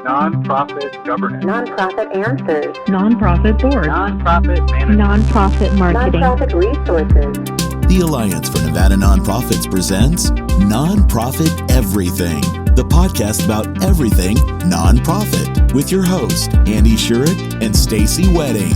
Nonprofit governance. Nonprofit answers. Nonprofit board. Nonprofit management. Nonprofit marketing. Nonprofit resources. The Alliance for Nevada Nonprofits presents Nonprofit Everything, the podcast about everything nonprofit, with your hosts, Andy Shurik and Stacy Wedding.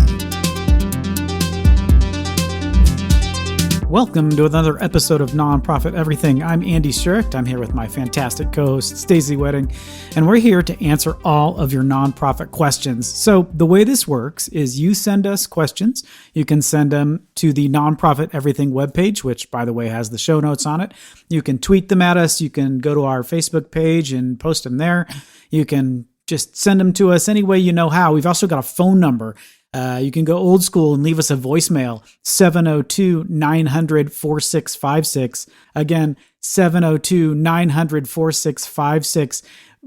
Welcome to another episode of Nonprofit Everything. I'm Andy Shurik. I'm here with my fantastic co-host, Stacy Wedding, and we're here to answer all of your nonprofit questions. So the way this works is you send us questions. You can send them to the Nonprofit Everything webpage, which, by the way, has the show notes on it. You can tweet them at us. You can go to our Facebook page and post them there. You can just send them to us any way you know how. We've also got a phone number. You can go old school and leave us a voicemail, 702-900-4656. Again, 702-900-4656.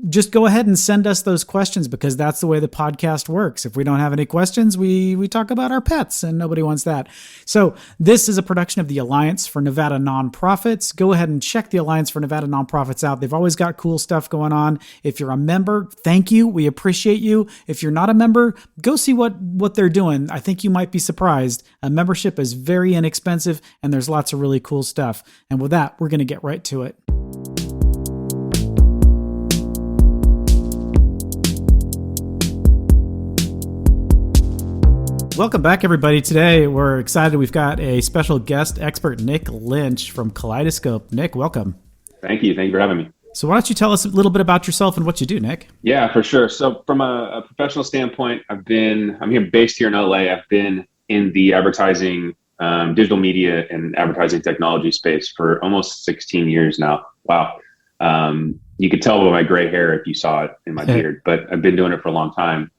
Just go ahead and send us those questions because that's the way the podcast works. If we don't have any questions, we talk about our pets and nobody wants that. So this is a production of the Alliance for Nevada Nonprofits. Go ahead and check the Alliance for Nevada Nonprofits out. They've always got cool stuff going on. If you're a member, thank you. We appreciate you. If you're not a member, go see what they're doing. I think you might be surprised. A membership is very inexpensive and there's lots of really cool stuff. And with that, we're going to get right to it. Welcome back, everybody. Today, we're excited. We've got a special guest expert, Nick Lynch from Kaleidoscope. Nick, welcome. Thank you. Thank you for having me. So why don't you tell us a little bit about yourself and what you do, Nick? Yeah, for sure. So from a professional standpoint, I'm based here in LA. I've been in the advertising, digital media and advertising technology space for almost 16 years now. Wow. You could tell by my gray hair if you saw it in my beard, but I've been doing it for a long time.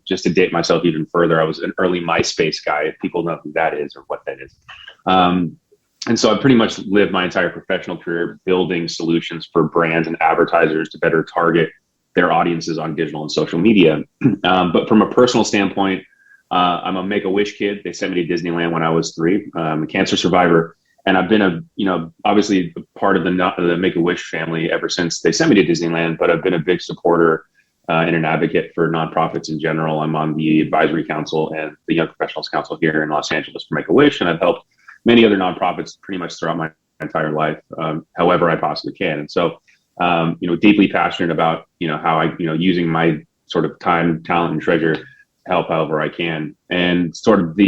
Just to date myself even further, I was an early MySpace guy, if people know who that is or what that is. And so I pretty much lived my entire professional career building solutions for brands and advertisers to better target their audiences on digital and social media. But from a personal standpoint, I'm a Make-A-Wish kid. They sent me to Disneyland when I was 3. I'm a cancer survivor. And I've been obviously part of the Make-A-Wish family ever since they sent me to Disneyland, but I've been a big supporter and an advocate for nonprofits in general. I'm on the advisory council and the Young Professionals Council here in Los Angeles for Make-A-Wish, and I've helped many other nonprofits pretty much throughout my entire life, however I possibly can. And so, deeply passionate about, how I, using my sort of time, talent, and treasure to help however I can. And sort of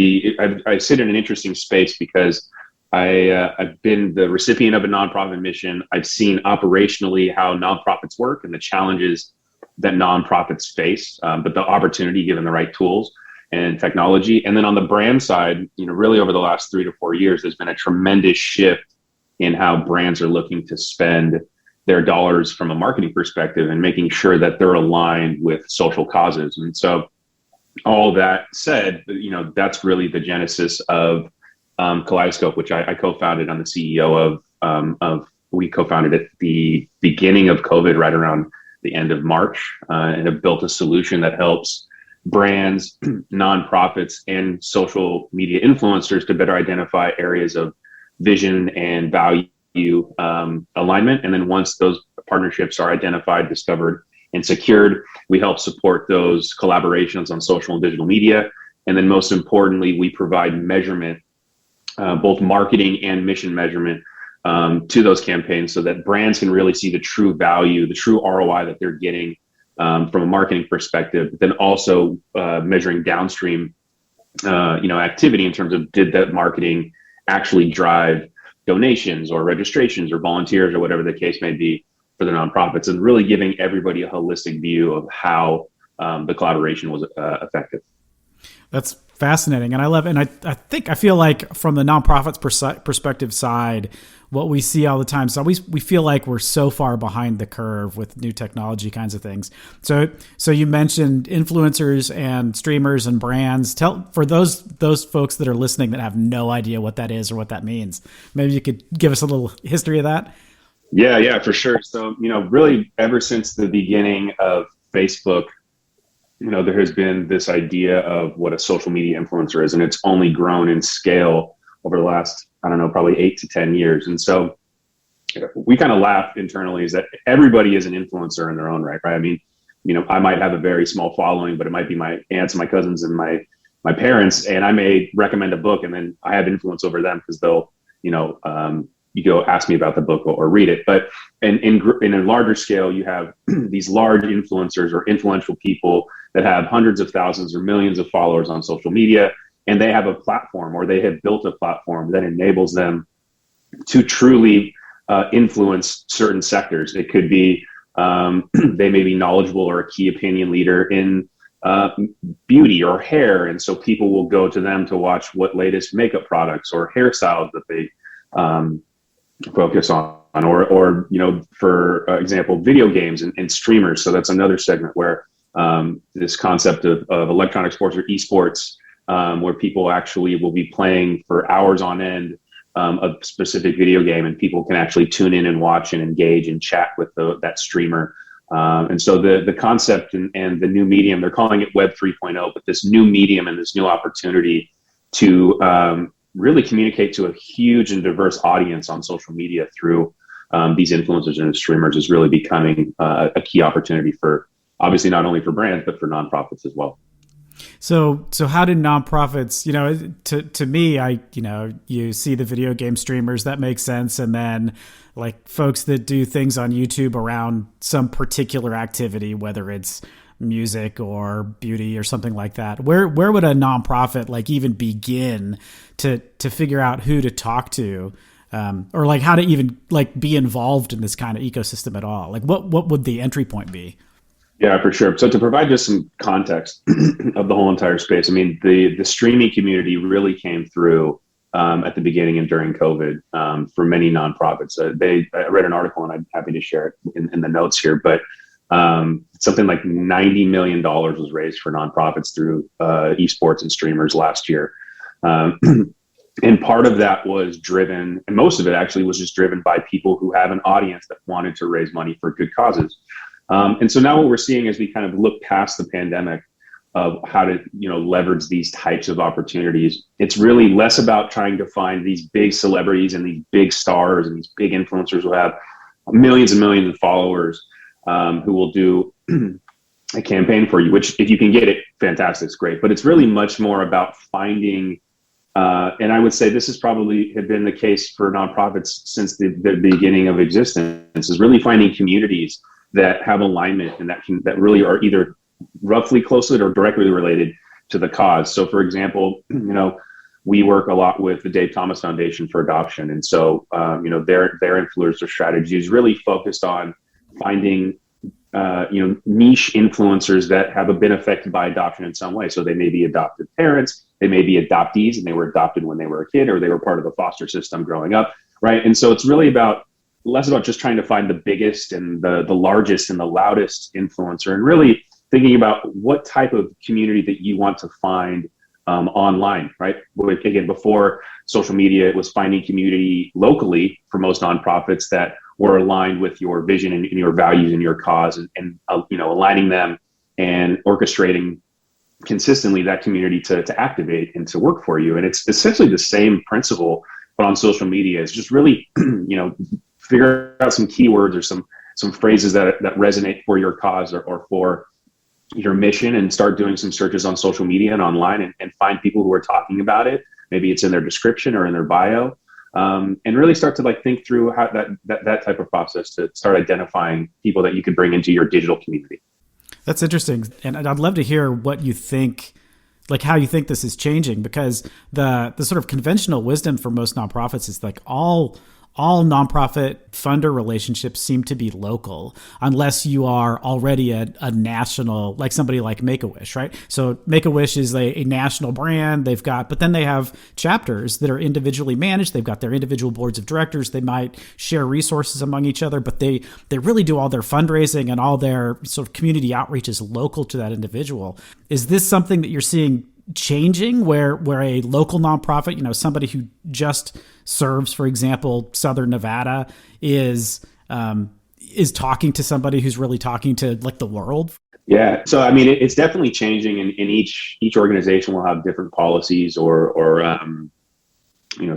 I sit in an interesting space because I've been the recipient of a nonprofit mission. I've seen operationally how nonprofits work and the challenges that nonprofits face, but the opportunity given the right tools and technology. And then on the brand side, really over the last 3 to 4 years, there's been a tremendous shift in how brands are looking to spend their dollars from a marketing perspective and making sure that they're aligned with social causes. And so all that said, that's really the genesis of Kaleidoscope, which I co-founded. I'm the CEO of. We co-founded at the beginning of COVID, right around the end of March, and have built a solution that helps brands, nonprofits, and social media influencers to better identify areas of vision and value alignment. And then once those partnerships are identified, discovered, and secured, we help support those collaborations on social and digital media. And then most importantly, we provide measurement, both marketing and mission measurement to those campaigns so that brands can really see the true value, the true ROI that they're getting from a marketing perspective, but then also measuring downstream activity in terms of did that marketing actually drive donations or registrations or volunteers or whatever the case may be for the nonprofits, and really giving everybody a holistic view of how the collaboration was effective. That's fascinating. And I love it. And I feel like from the nonprofits perspective side, what we see all the time. So we feel like we're so far behind the curve with new technology kinds of things. So you mentioned influencers and streamers and brands. For those folks that are listening that have no idea what that is or what that means, maybe you could give us a little history of that. Yeah, for sure. So, really ever since the beginning of Facebook, there has been this idea of what a social media influencer is, and it's only grown in scale over the last, probably 8 to 10 years. And so we kind of laugh internally is that everybody is an influencer in their own right? I mean, I might have a very small following, but it might be my aunts and my cousins and my parents, and I may recommend a book, and then I have influence over them because they'll, you go ask me about the book or read it. But in a larger scale, you have these large influencers or influential people that have hundreds of thousands or millions of followers on social media, and they have a platform, or they have built a platform that enables them to truly influence certain sectors. It could be they may be knowledgeable or a key opinion leader in beauty or hair, and so people will go to them to watch what latest makeup products or hairstyles that they focus on, or for example, video games and streamers. So that's another segment where this concept of electronic sports or esports, where people actually will be playing for hours on end a specific video game, and people can actually tune in and watch and engage and chat with that streamer. And so the concept and the new medium, they're calling it Web 3.0, but this new medium and this new opportunity to really communicate to a huge and diverse audience on social media through these influencers and streamers is really becoming a key opportunity for, obviously, not only for brands, but for nonprofits as well. So how do nonprofits, to me, you see the video game streamers, that makes sense. And then like folks that do things on YouTube around some particular activity, whether it's music or beauty or something like that, where would a nonprofit like even begin to figure out who to talk to, or like how to even like be involved in this kind of ecosystem at all? Like what would the entry point be? Yeah, for sure. So to provide just some context of the whole entire space, I mean, the streaming community really came through at the beginning and during COVID for many nonprofits. I read an article, and I'm happy to share it in the notes here, but something like $90 million was raised for nonprofits through esports and streamers last year. And part of that was driven, and most of it actually was just driven by people who have an audience that wanted to raise money for good causes. And so now what we're seeing as we kind of look past the pandemic of how to, leverage these types of opportunities, it's really less about trying to find these big celebrities and these big stars and these big influencers who have millions and millions of followers who will do a campaign for you, which if you can get it, fantastic, it's great. But it's really much more about finding, and I would say this has probably have been the case for nonprofits since the beginning of existence, is really finding communities that have alignment and that really are either roughly closely or directly related to the cause. So for example, we work a lot with the Dave Thomas Foundation for Adoption. And so, their influencer strategy is really focused on finding, niche influencers that have been affected by adoption in some way. So they may be adopted parents, they may be adoptees, and they were adopted when they were a kid, or they were part of the foster system growing up, right? And so it's really less about just trying to find the biggest and the largest and the loudest influencer, and really thinking about what type of community that you want to find online, right? Again, before social media, it was finding community locally for most nonprofits that were aligned with your vision and your values and your cause, and aligning them and orchestrating consistently that community to activate and to work for you. And it's essentially the same principle, but on social media. It's just really, figure out some keywords or some phrases that resonate for your cause or for your mission, and start doing some searches on social media and online, and find people who are talking about it. Maybe it's in their description or in their bio, and really start to think through how that type of process to start identifying people that you could bring into your digital community. That's interesting. And I'd love to hear what you think, like how you think this is changing, because the sort of conventional wisdom for most nonprofits is like all nonprofit funder relationships seem to be local, unless you are already a national, like somebody like Make-A-Wish, right? So Make-A-Wish is a national brand. But then they have chapters that are individually managed. They've got their individual boards of directors. They might share resources among each other, but they really do all their fundraising and all their sort of community outreach is local to that individual. Is this something that you're seeing changing, where a local nonprofit, somebody who just serves, for example, Southern Nevada, is talking to somebody who's really talking to like the world? Yeah. So, I mean, it's definitely changing, and each organization will have different policies or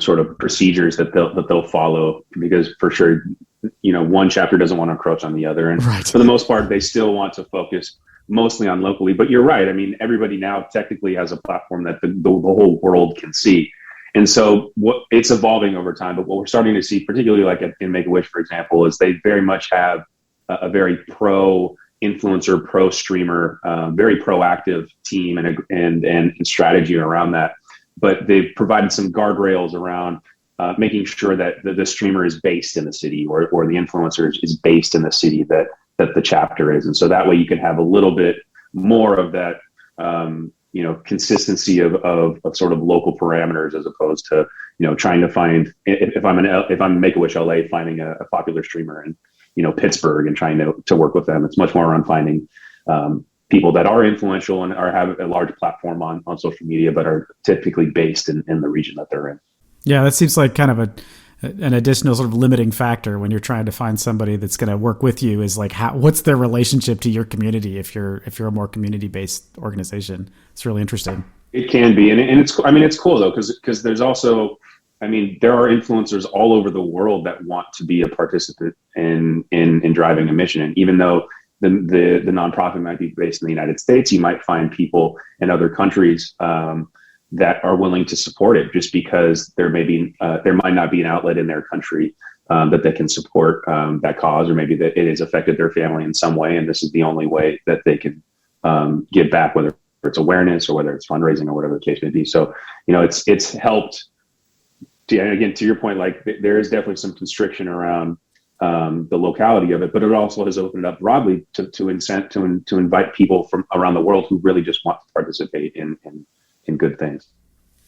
sort of procedures that they'll follow, because for sure, one chapter doesn't want to encroach on the other. And Right. for the most part, they still want to focus mostly on locally. But you're right. I mean, everybody now technically has a platform that the whole world can see. And so it's evolving over time. But what we're starting to see, particularly like in Make-A-Wish, for example, is they very much have a very pro influencer, pro streamer, very proactive team and strategy around that. But they've provided some guardrails around making sure that the streamer is based in the city or the influencer is based in the city that the chapter is. And so that way you can have a little bit more of that, consistency of sort of local parameters as opposed to, trying to find, if I'm Make-A-Wish LA, finding a popular streamer in, Pittsburgh and trying to work with them. It's much more around finding people that are influential and have a large platform on social media, but are typically based in the region that they're in. Yeah, that seems like kind of an additional sort of limiting factor when you're trying to find somebody that's going to work with you is like, what's their relationship to your community? If you're a more community-based organization, it's really interesting. It can be. And it's cool though, because there's also, there are influencers all over the world that want to be a participant in driving a mission. And even though the nonprofit might be based in the United States, you might find people in other countries that are willing to support it just because there might not be an outlet in their country that they can support that cause, or maybe that it has affected their family in some way. And this is the only way that they can give back, whether it's awareness or whether it's fundraising or whatever the case may be. So, it's helped. Again, to your point, like there is definitely some constriction around the locality of it, but it also has opened it up broadly to invite people from around the world who really just want to participate in good things.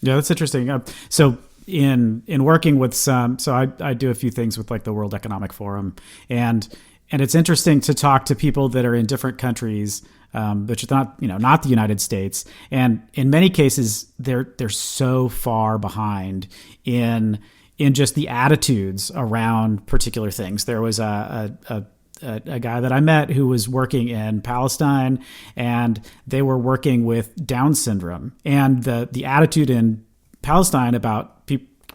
Yeah, that's interesting. So in working with I do a few things with like the World Economic Forum, and it's interesting to talk to people that are in different countries, which is not the United States. And in many cases, they're so far behind in just the attitudes around particular things. There was a guy that I met who was working in Palestine, and they were working with Down syndrome. And the attitude in Palestine about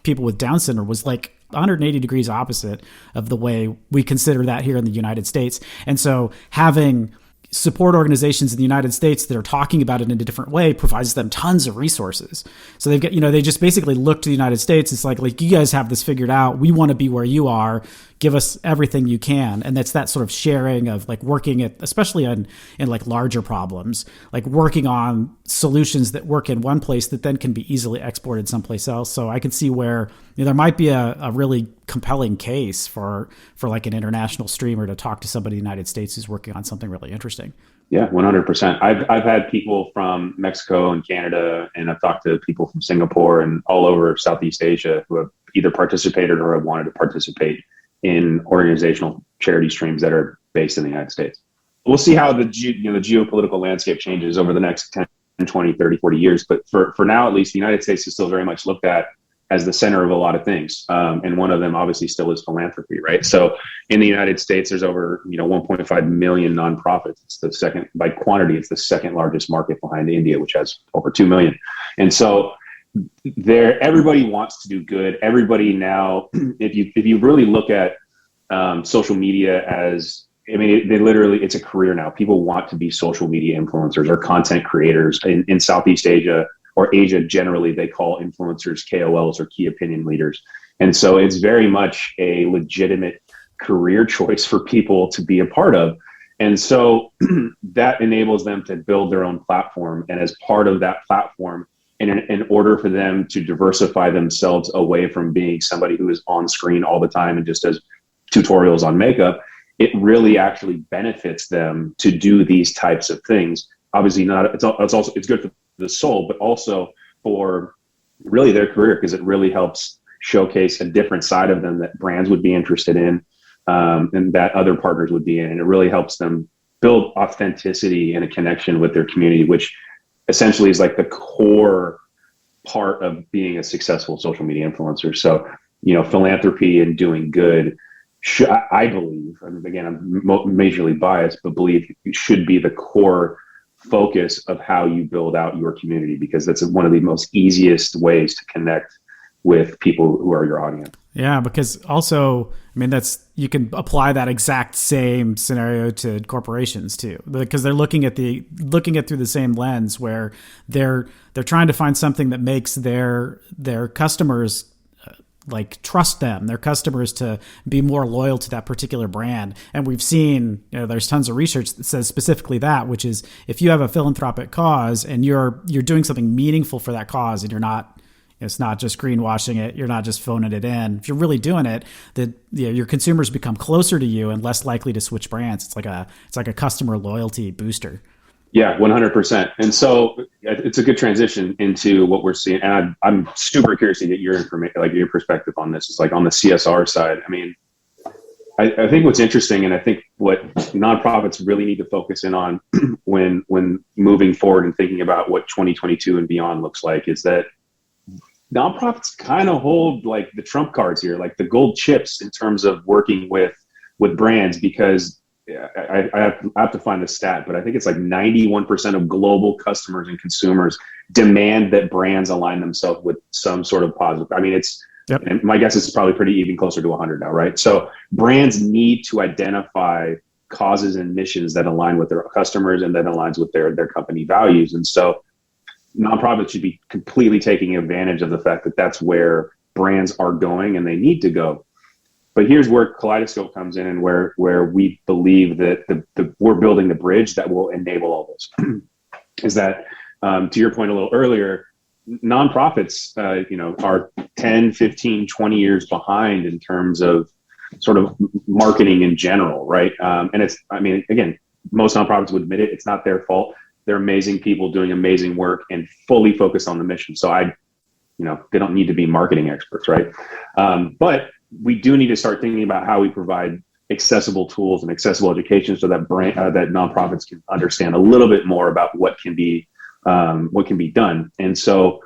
people with Down syndrome was like 180 degrees opposite of the way we consider that here in the United States. And so having support organizations in the United States that are talking about it in a different way provides them tons of resources. So they've got, they just basically look to the United States. It's like, you guys have this figured out. We want to be where you are. Give us everything you can. And that's that sort of sharing of like working at, especially in like larger problems, like working on solutions that work in one place that then can be easily exported someplace else. So I can see where there might be a really compelling case for like an international streamer to talk to somebody in the United States who's working on something really interesting. Yeah, 100%. I've had people from Mexico and Canada, and I've talked to people from Singapore and all over Southeast Asia who have either participated or have wanted to participate in organizational charity streams that are based in the United States. We'll see how the geopolitical landscape changes over the next 10, 20, 30, 40 years. But for now, at least, the United States is still very much looked at as the center of a lot of things. And one of them obviously still is philanthropy, right? So in the United States, there's over 1.5 million nonprofits. It's the second, by quantity, it's the second largest market behind India, which has over 2 million. And so everybody wants to do good. Everybody now, if you really look at social media as, it's a career now. People want to be social media influencers or content creators in Southeast Asia or Asia. Generally, they call influencers KOLs or key opinion leaders. And so it's very much a legitimate career choice for people to be a part of. And so that enables them to build their own platform. And as part of that platform, in order for them to diversify themselves away from being somebody who is on screen all the time and just does tutorials on makeup, it really actually benefits them to do these types of things. Obviously it's good for the soul, but also for really their career, because it really helps showcase a different side of them that brands would be interested in, and that other partners would be in. And it really helps them build authenticity and a connection with their community, which essentially is like the core part of being a successful social media influencer. So, philanthropy and doing good, I believe, and again, I'm majorly biased, but believe it should be the core focus of how you build out your community, because that's one of the most easiest ways to connect with people who are your audience. Yeah, because also, I mean, you can apply that exact same scenario to corporations too, because they're looking it through the same lens where they're trying to find something that makes their customers like trust them, their customers to be more loyal to that particular brand. And we've seen, there's tons of research that says specifically that, which is if you have a philanthropic cause and you're doing something meaningful for that cause, and it's not just greenwashing it, you're not just phoning it in. If you're really doing it, your consumers become closer to you and less likely to switch brands. It's like a customer loyalty booster. Yeah, 100%. And so it's a good transition into what we're seeing. And I'm super curious to get your information, like your perspective on this. It's like on the CSR side. I mean, I think what's interesting, and I think what nonprofits really need to focus in on when moving forward and thinking about what 2022 and beyond looks like, is that nonprofits kind of hold like the trump cards here, like the gold chips in terms of working with brands, because I have to find the stat, but I think it's like 91% of global customers and consumers demand that brands align themselves with some sort of positive. I mean, and my guess is it's probably pretty even closer to 100 now, right? So brands need to identify causes and missions that align with their customers and that aligns with their company values. And so nonprofits should be completely taking advantage of the fact that that's where brands are going and they need to go. But here's where Kaleidoscope comes in, and where we believe that we're building the bridge that will enable all this. Is that, to your point a little earlier, nonprofits, are 10, 15, 20 years behind in terms of sort of marketing in general, right? And again, most nonprofits would admit it. It's not their fault. They're amazing people doing amazing work and fully focused on the mission. So they don't need to be marketing experts, right? But we do need to start thinking about how we provide accessible tools and accessible education so that that nonprofits can understand a little bit more about what can be done. And so,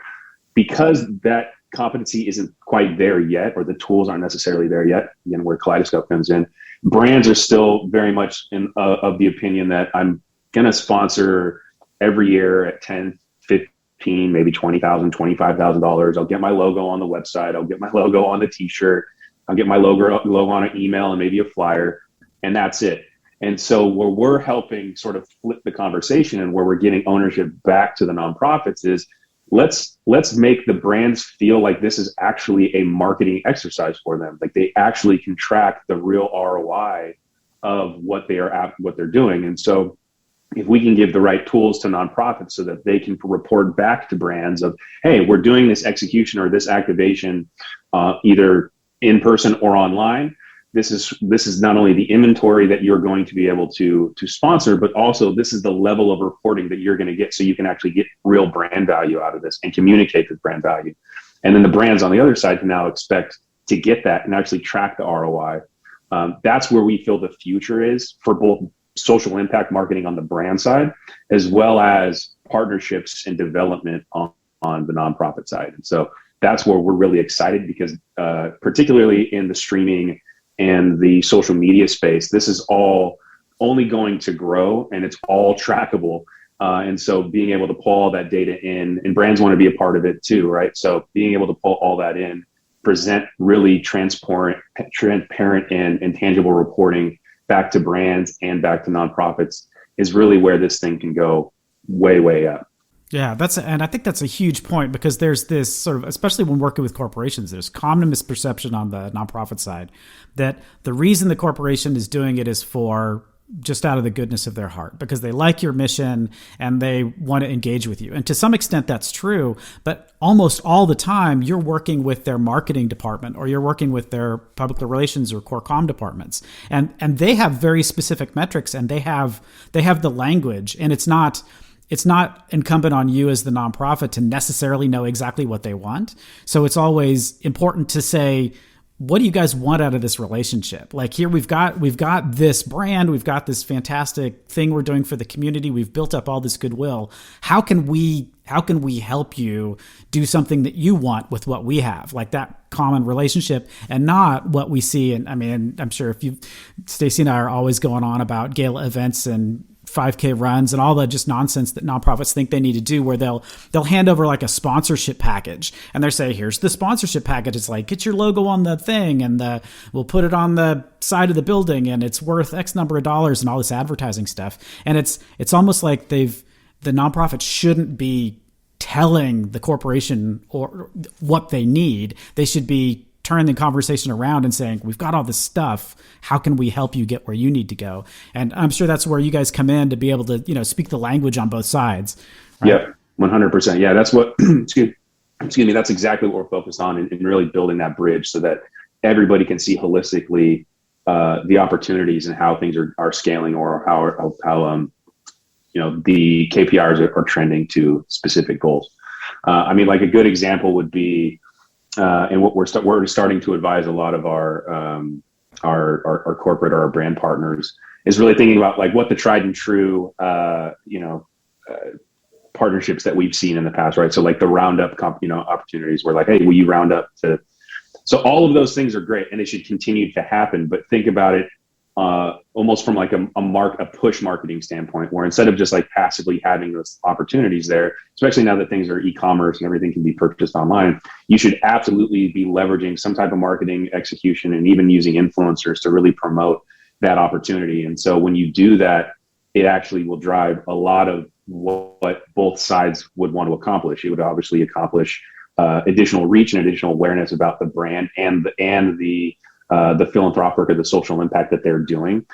because that competency isn't quite there yet, or the tools aren't necessarily there yet, again, where Kaleidoscope comes in, brands are still very much of the opinion that I'm going to sponsor every year at 10, 15, maybe $20,000, $25,000. I'll get my logo on the website. I'll get my logo on the t-shirt. I'll get my logo on an email and maybe a flyer, and that's it. And so where we're helping sort of flip the conversation and where we're getting ownership back to the nonprofits is let's make the brands feel like this is actually a marketing exercise for them. Like they actually can track the real ROI of what they're doing. And so if we can give the right tools to nonprofits so that they can report back to brands of, hey, we're doing this execution or this activation, either in person or online. This is not only the inventory that you're going to be able to sponsor, but also this is the level of reporting that you're going to get, so you can actually get real brand value out of this and communicate the brand value. And then the brands on the other side can now expect to get that and actually track the ROI. That's where we feel the future is for both social impact marketing on the brand side, as well as partnerships and development on the nonprofit side. And so that's where we're really excited, because particularly in the streaming and the social media space, this is all only going to grow, and it's all trackable. And so being able to pull all that data in, and brands want to be a part of it too, right? So being able to pull all that in, present really transparent and tangible reporting back to brands and back to nonprofits is really where this thing can go way, way up. Yeah, and I think that's a huge point, because there's this sort of, especially when working with corporations, there's common misperception on the nonprofit side that the reason the corporation is doing it is for just out of the goodness of their heart, because they like your mission and they want to engage with you. And to some extent that's true, but almost all the time you're working with their marketing department, or you're working with their public relations or core comm departments. And they have very specific metrics, and they have the language, and it's not incumbent on you as the nonprofit to necessarily know exactly what they want. So it's always important to say, what do you guys want out of this relationship? Like, here we've got this brand, we've got this fantastic thing we're doing for the community, we've built up all this goodwill. How can we help you do something that you want with what we have, like that common relationship, and not what we see? And I mean, I'm sure Stacey and I are always going on about gala events and 5K runs and all the just nonsense that nonprofits think they need to do, where they'll hand over like a sponsorship package and they say, here's the sponsorship package. It's like, get your logo on the thing and we'll put it on the side of the building and it's worth X number of dollars and all this advertising stuff. And it's almost like the nonprofit shouldn't be telling the corporation or what they need. They should be turning the conversation around and saying, we've got all this stuff. How can we help you get where you need to go? And I'm sure that's where you guys come in to be able to, speak the language on both sides. Right? Yep. 100%. Yeah. That's what, excuse me. That's exactly what we're focused on in really building that bridge so that everybody can see holistically the opportunities and how things are scaling, or how the KPIs are trending to specific goals. Like a good example would be, and what we're starting to advise a lot of our corporate or our brand partners is really thinking about like what the tried and true, partnerships that we've seen in the past, right? So like the roundup, opportunities where like, hey, will you round up to? So all of those things are great and they should continue to happen, but think about it almost from like a push marketing standpoint, where instead of just like passively having those opportunities there, especially now that things are e-commerce and everything can be purchased online, you should absolutely be leveraging some type of marketing execution and even using influencers to really promote that opportunity. And so when you do that, it actually will drive a lot of what both sides would want to accomplish. It would obviously accomplish additional reach and additional awareness about the brand and the philanthropic or the social impact that they're doing.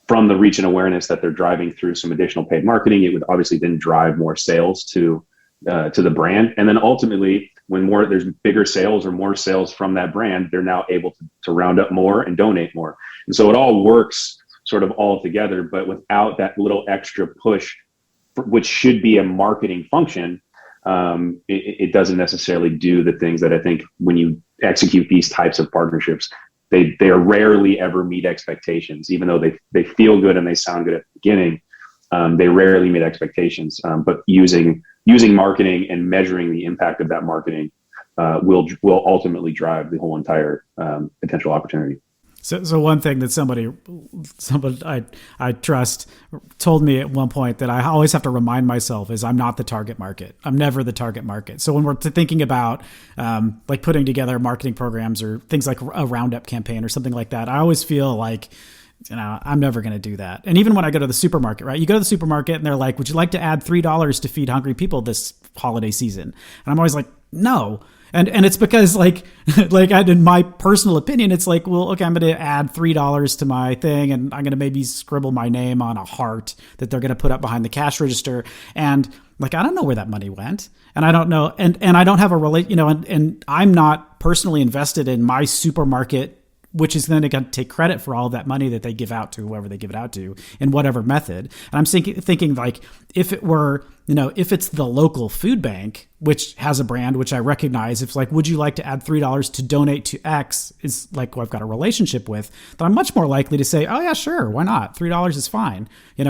From the reach and awareness that they're driving through some additional paid marketing, it would obviously then drive more sales to the brand. And then ultimately, when there's bigger sales or more sales from that brand, they're now able to round up more and donate more. And so it all works sort of all together, but without that little extra push, which should be a marketing function, it doesn't necessarily do the things that I think when you execute these types of partnerships, they rarely ever meet expectations, even though they feel good and they sound good at the beginning. They rarely meet expectations, but using marketing and measuring the impact of that marketing will ultimately drive the whole entire potential opportunity. So one thing that somebody I trust told me at one point that I always have to remind myself is I'm not the target market. I'm never the target market. So when we're thinking about like putting together marketing programs or things like a roundup campaign or something like that, I always feel like, I'm never going to do that. And even when I go to the supermarket, right? You go to the supermarket and they're like, would you like to add $3 to feed hungry people this holiday season? And I'm always like, no. And it's because like in my personal opinion, it's like, well, okay, I'm going to add $3 to my thing and I'm going to maybe scribble my name on a heart that they're going to put up behind the cash register. And like, I don't know where that money went. And I don't know. And I don't have and I'm not personally invested in my supermarket, which is then going to take credit for all of that money that they give out to whoever they give it out to in whatever method. And I'm thinking like, if it were, if it's the local food bank, which has a brand, which I recognize, if like, would you like to add $3 to donate to X is like who I've got a relationship with, then I'm much more likely to say, oh yeah, sure. Why not? $3 is fine.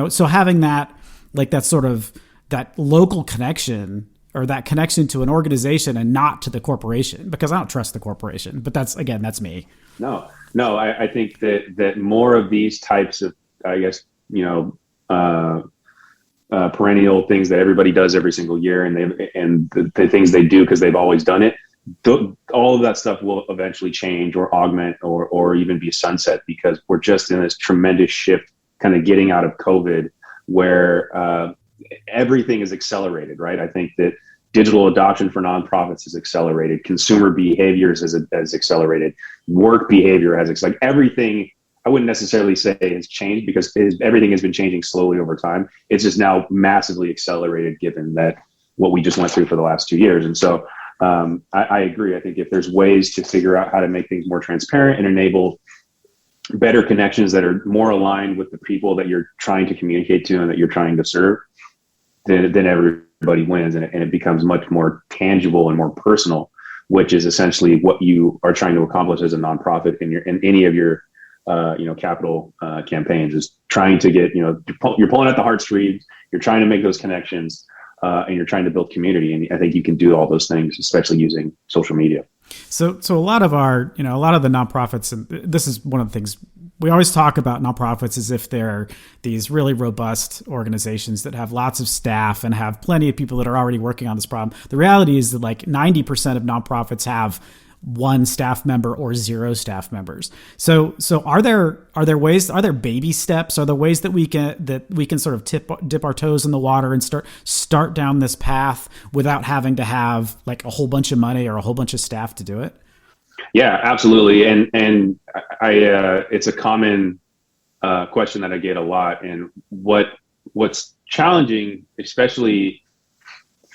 So having that, like that sort of that local connection or that connection to an organization and not to the corporation, because I don't trust the corporation, but that's me. No, I think that more of these types of, I guess, perennial things that everybody does every single year, and the things they do because they've always done it, all of that stuff will eventually change or augment or even be sunset, because we're just in this tremendous shift, kind of getting out of COVID, where everything is accelerated, right? I think that digital adoption for nonprofits has accelerated. Consumer behaviors has accelerated. Work behavior has like everything. I wouldn't necessarily say has changed, because everything has been changing slowly over time. It's just now massively accelerated, given that what we just went through for the last 2 years. And so I agree. I think if there's ways to figure out how to make things more transparent and enable better connections that are more aligned with the people that you're trying to communicate to and that you're trying to serve, then everybody wins, and it becomes much more tangible and more personal, which is essentially what you are trying to accomplish as a nonprofit in any of your capital campaigns, is trying to get, you're pulling at the heartstrings, you're trying to make those connections, and you're trying to build community. And I think you can do all those things, especially using social media. So a lot of our, a lot of the nonprofits, and this is one of the things we always talk about nonprofits as if they're these really robust organizations that have lots of staff and have plenty of people that are already working on this problem. The reality is that like 90% of nonprofits have one staff member or zero staff members. So are there baby steps? Are there ways that we can sort of dip our toes in the water and start down this path without having to have like a whole bunch of money or a whole bunch of staff to do it? Yeah, absolutely. And it's a common question that I get a lot. And what's challenging, especially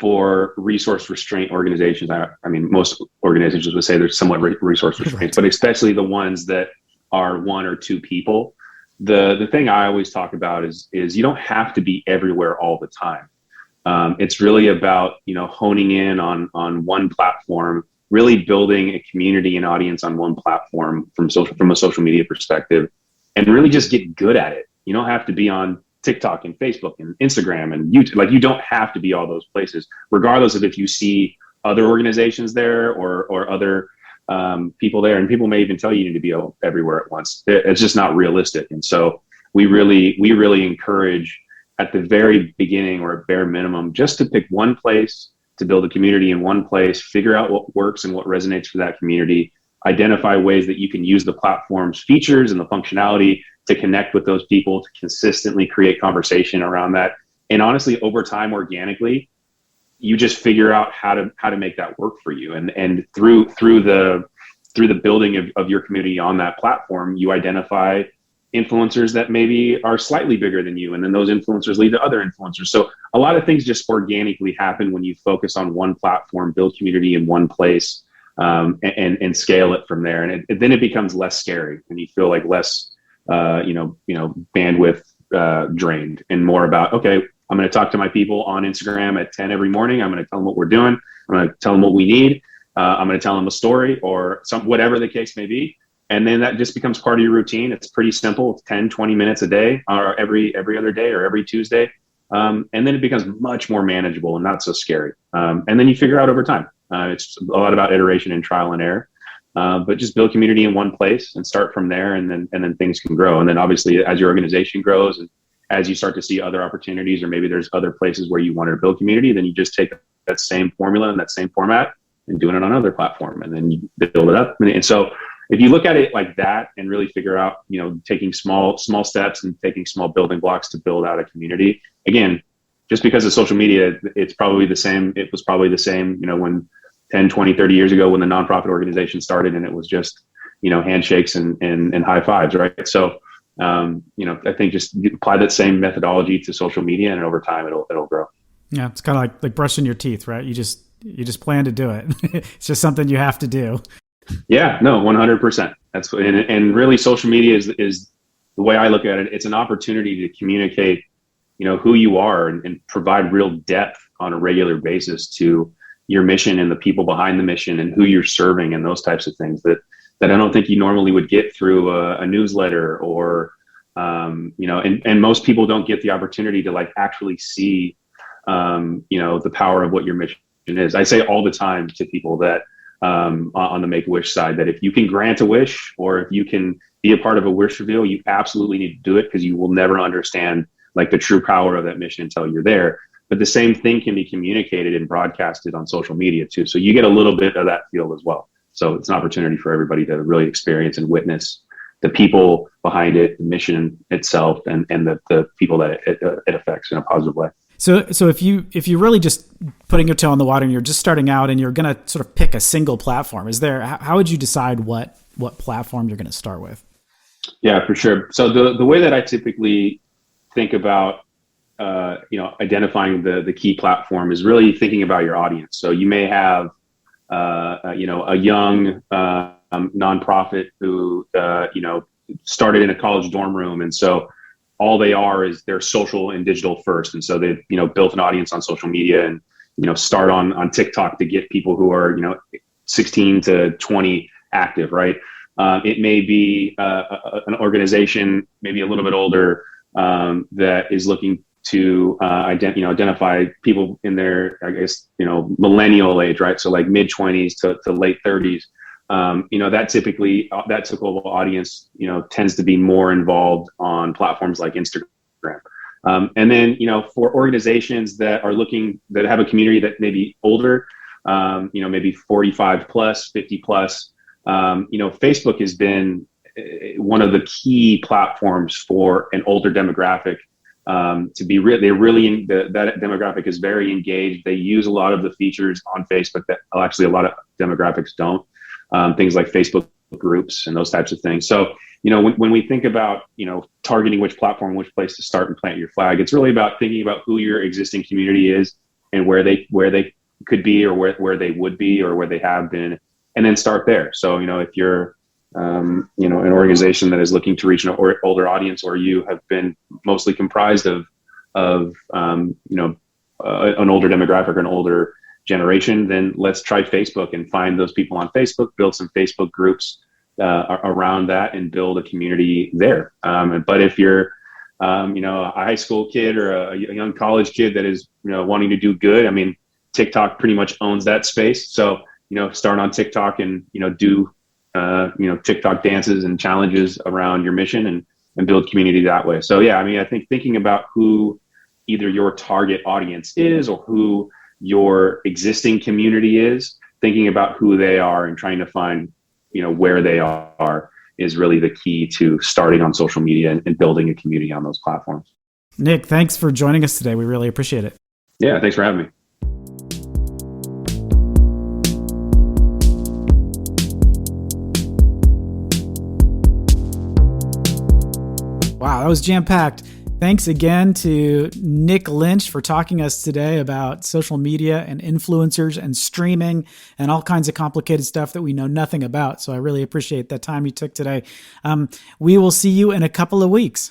for resource restraint organizations, I mean, most organizations would say there's somewhat resource restraints, but especially the ones that are one or two people. The thing I always talk about is you don't have to be everywhere all the time. It's really about, honing in on one platform, really building a community and audience on one platform from a social media perspective, and really just get good at it. You don't have to be on TikTok and Facebook and Instagram and YouTube. Like, you don't have to be all those places, regardless of if you see other organizations there or other people there. And people may even tell you need to be everywhere at once. It's just not realistic. And so we really encourage at the very beginning, or at bare minimum, just to pick one place, to build a community in one place, figure out what works and what resonates for that community, identify ways that you can use the platform's features and the functionality to connect with those people, to consistently create conversation around that. And honestly, over time, organically, you just figure out how to make that work for you. And through the building of your community on that platform, you identify influencers that maybe are slightly bigger than you. And then those influencers lead to other influencers. So a lot of things just organically happen when you focus on one platform, build community in one place, and scale it from there. And then it becomes less scary, and you feel like less bandwidth drained, and more about, okay, I'm going to talk to my people on Instagram at 10 every morning. I'm going to tell them what we're doing. I'm going to tell them what we need. I'm going to tell them a story or whatever the case may be. And then that just becomes part of your routine. It's pretty simple. It's 10, 20 minutes a day, or every other day, or every Tuesday. And then it becomes much more manageable and not so scary. And then you figure out over time. It's a lot about iteration and trial and error. But just build community in one place and start from there, and then things can grow. And then obviously, as your organization grows and as you start to see other opportunities, or maybe there's other places where you want to build community, then you just take that same formula and that same format and doing it on another platform, and then you build it up. And so if you look at it like that and really figure out, taking small steps and taking small building blocks to build out a community, again, just because of social media, it's probably the same. It was probably the same, when 10, 20, 30 years ago when the nonprofit organization started, and it was just, handshakes and high fives, right? So, I think just apply that same methodology to social media, and over time it'll grow. Yeah. It's kind of like brushing your teeth, right? You just plan to do it. It's just something you have to do. Yeah, no, 100%. And really social media is the way I look at it. It's an opportunity to communicate, who you are, and provide real depth on a regular basis to your mission and the people behind the mission and who you're serving, and those types of things that I don't think you normally would get through a newsletter or, and most people don't get the opportunity to like actually see, the power of what your mission is. I say all the time to people that, on the Make-A-Wish side, that if you can grant a wish, or if you can be a part of a wish reveal, you absolutely need to do it, because you will never understand like the true power of that mission until you're there. But the same thing can be communicated and broadcasted on social media too. So you get a little bit of that feel as well. So it's an opportunity for everybody to really experience and witness the people behind it, the mission itself, and the people that it affects in a positive way. So if you really just putting your toe in the water and you're just starting out and you're going to sort of pick a single platform, how would you decide what platform you're going to start with? Yeah, for sure. So the way that I typically think about identifying the key platform is really thinking about your audience. So you may have a young nonprofit who started in a college dorm room, and so all they are is they're social and digital first. And so they've, built an audience on social media and, start on TikTok to get people who are, 16 to 20 active, right? It may be an organization, maybe a little bit older, that is looking to identify people in their, I guess, millennial age, right? So like mid 20s to late 30s. That typically, that typical audience, tends to be more involved on platforms like Instagram. And then, for organizations that have a community that may be older, maybe 45 plus, 50 plus, Facebook has been one of the key platforms for an older demographic to be that demographic is very engaged. They use a lot of the features on Facebook that actually a lot of demographics don't, things like Facebook groups and those types of things. So, when we think about, targeting which platform, which place to start and plant your flag, it's really about thinking about who your existing community is and where they could be, or where they would be, or where they have been, and then start there. So, if you're, an organization that is looking to reach an older audience, or you have been mostly comprised of an older demographic or an older generation, then let's try Facebook and find those people on Facebook, build some Facebook groups around that, and build a community there. But if you're, a high school kid or a young college kid that is, wanting to do good, I mean, TikTok pretty much owns that space. So, start on TikTok and, do, TikTok dances and challenges around your mission and build community that way. So, yeah, I mean, I think thinking about who either your target audience is or who your existing community is, thinking about who they are and trying to find, where they are is really the key to starting on social media and building a community on those platforms. Nick, thanks for joining us today. We really appreciate it. Yeah, thanks for having me. Wow, that was jam-packed. Thanks again to Nick Lynch for talking to us today about social media and influencers and streaming and all kinds of complicated stuff that we know nothing about. So I really appreciate that time you took today. We will see you in a couple of weeks.